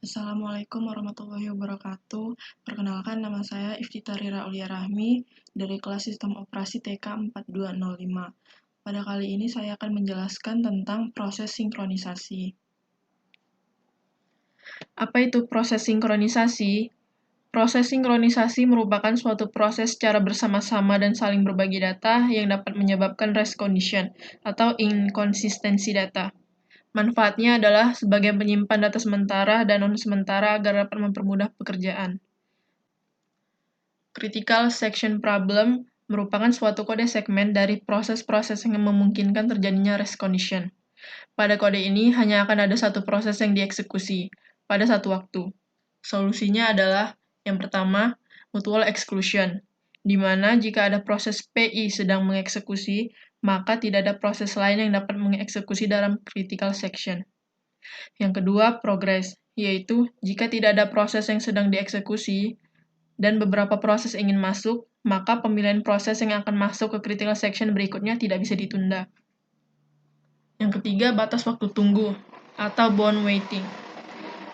Assalamualaikum warahmatullahi wabarakatuh. Perkenalkan, nama saya Iftitari Raulia Rahmi dari kelas Sistem Operasi TK 4205. Pada kali ini saya akan menjelaskan tentang proses sinkronisasi. Apa itu proses sinkronisasi? Proses sinkronisasi merupakan suatu proses secara bersama-sama dan saling berbagi data yang dapat menyebabkan race condition atau inkonsistensi data. Manfaatnya adalah sebagai penyimpan data sementara dan non-sementara agar dapat mempermudah pekerjaan. Critical section problem merupakan suatu kode segmen dari proses-proses yang memungkinkan terjadinya race condition. Pada kode ini hanya akan ada satu proses yang dieksekusi pada satu waktu. Solusinya adalah yang pertama, mutual exclusion, di mana jika ada proses PI sedang mengeksekusi, maka tidak ada proses lain yang dapat mengeksekusi dalam critical section. Yang kedua, progress, yaitu jika tidak ada proses yang sedang dieksekusi dan beberapa proses ingin masuk, maka pemilihan proses yang akan masuk ke critical section berikutnya tidak bisa ditunda. Yang ketiga, batas waktu tunggu atau bound waiting,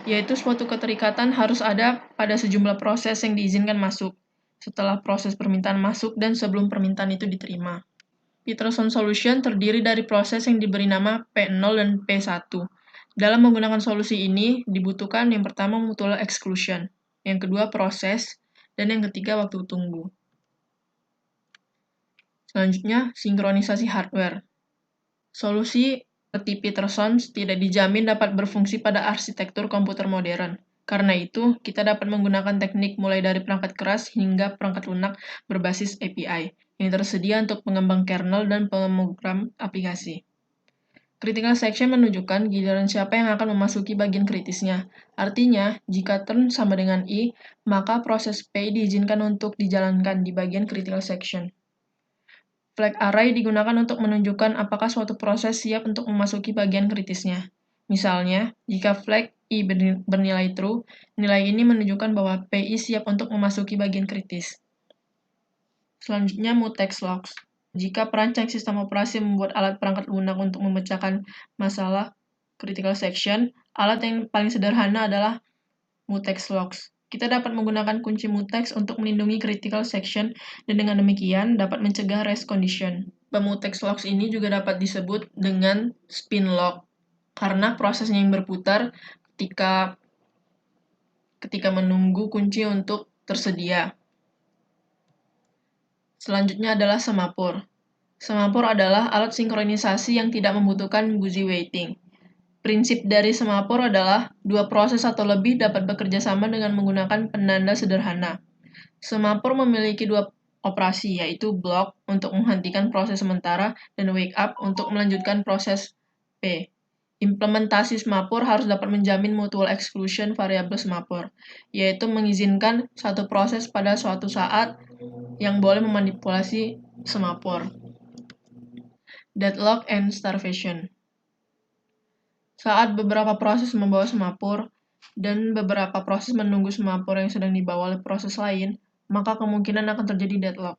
yaitu suatu keterikatan harus ada pada sejumlah proses yang diizinkan masuk, setelah proses permintaan masuk dan sebelum permintaan itu diterima. Peterson solution terdiri dari proses yang diberi nama P0 dan P1. Dalam menggunakan solusi ini, dibutuhkan yang pertama mutual exclusion, yang kedua proses, dan yang ketiga waktu tunggu. Selanjutnya, sinkronisasi hardware. Solusi seperti Peterson tidak dijamin dapat berfungsi pada arsitektur komputer modern. Karena itu, kita dapat menggunakan teknik mulai dari perangkat keras hingga perangkat lunak berbasis API yang tersedia untuk pengembang kernel dan pemrogram aplikasi. Critical section menunjukkan giliran siapa yang akan memasuki bagian kritisnya. Artinya, jika turn sama dengan I, maka proses P diizinkan untuk dijalankan di bagian critical section. Flag array digunakan untuk menunjukkan apakah suatu proses siap untuk memasuki bagian kritisnya. Misalnya, jika flag I bernilai true, nilai ini menunjukkan bahwa PI siap untuk memasuki bagian kritis. Selanjutnya, mutex logs. Jika perancang sistem operasi membuat alat perangkat lunak untuk memecahkan masalah critical section, alat yang paling sederhana adalah mutex logs. Kita dapat menggunakan kunci mutex untuk melindungi critical section dan dengan demikian dapat mencegah race condition. Pemutex logs ini juga dapat disebut dengan spin log karena prosesnya yang berputar ketika menunggu kunci untuk tersedia. Selanjutnya adalah semapur. Semapur adalah alat sinkronisasi yang tidak membutuhkan busy waiting. Prinsip dari semapur adalah dua proses atau lebih dapat bekerja sama dengan menggunakan penanda sederhana. Semapur memiliki dua operasi, yaitu block untuk menghentikan proses sementara dan wake up untuk melanjutkan proses P. Implementasi semapur harus dapat menjamin mutual exclusion variabel semapur, yaitu mengizinkan satu proses pada suatu saat yang boleh memanipulasi semapur. Deadlock and starvation. Saat beberapa proses membawa semapur dan beberapa proses menunggu semapur yang sedang dibawa oleh proses lain, maka kemungkinan akan terjadi deadlock.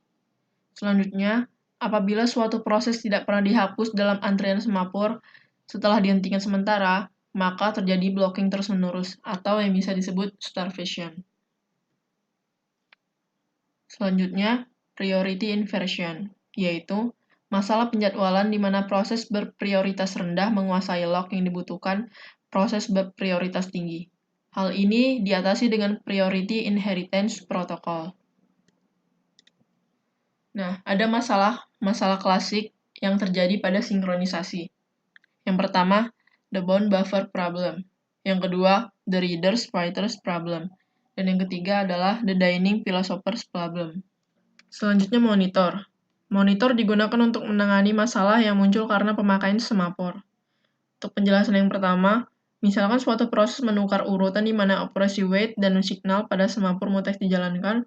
Selanjutnya, apabila suatu proses tidak pernah dihapus dalam antrian semapur setelah dihentikan sementara, maka terjadi blocking terus-menerus atau yang bisa disebut starvation. Selanjutnya, priority inversion, yaitu masalah penjadwalan di mana proses berprioritas rendah menguasai lock yang dibutuhkan proses berprioritas tinggi. Hal ini diatasi dengan priority inheritance protocol. Nah, ada masalah klasik yang terjadi pada sinkronisasi. Yang pertama, the bound buffer problem. Yang kedua, the readers-writers problem. Dan yang ketiga adalah the dining philosophers problem. Selanjutnya, monitor. Monitor digunakan untuk menangani masalah yang muncul karena pemakaian semapur. Untuk penjelasan yang pertama, misalkan suatu proses menukar urutan di mana operasi wait dan signal pada semapur mutex dijalankan,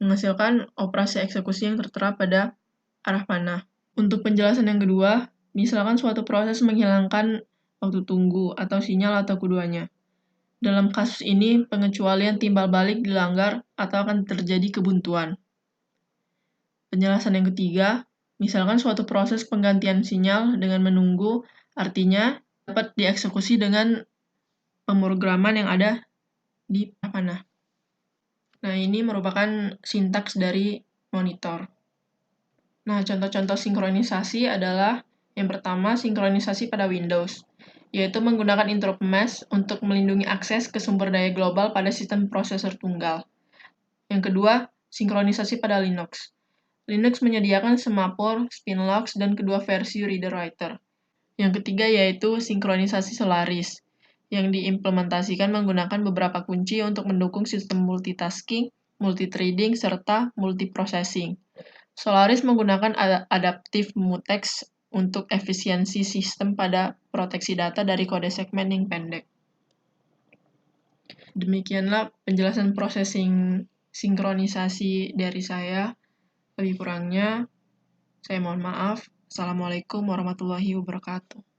menghasilkan operasi eksekusi yang tertera pada arah panah. Untuk penjelasan yang kedua, misalkan suatu proses menghilangkan waktu tunggu atau sinyal atau keduanya. Dalam kasus ini, pengecualian timbal balik dilanggar atau akan terjadi kebuntuan. Penjelasan yang ketiga, misalkan suatu proses penggantian sinyal dengan menunggu, artinya dapat dieksekusi dengan pemrograman yang ada di panah. Nah, ini merupakan sintaks dari monitor. Nah, contoh-contoh sinkronisasi adalah yang pertama, sinkronisasi pada Windows, yaitu menggunakan interrupt mesh untuk melindungi akses ke sumber daya global pada sistem prosesor tunggal. Yang kedua, sinkronisasi pada Linux. Linux menyediakan semapur, Spinlox, dan kedua versi reader-writer. Yang ketiga yaitu sinkronisasi Solaris, yang diimplementasikan menggunakan beberapa kunci untuk mendukung sistem multitasking, multithreading, serta multiprocessing. Solaris menggunakan adaptive mutex untuk efisiensi sistem pada proteksi data dari kode segmen yang pendek. Demikianlah penjelasan processing sinkronisasi dari saya. Lebih kurangnya, saya mohon maaf. Assalamualaikum warahmatullahi wabarakatuh.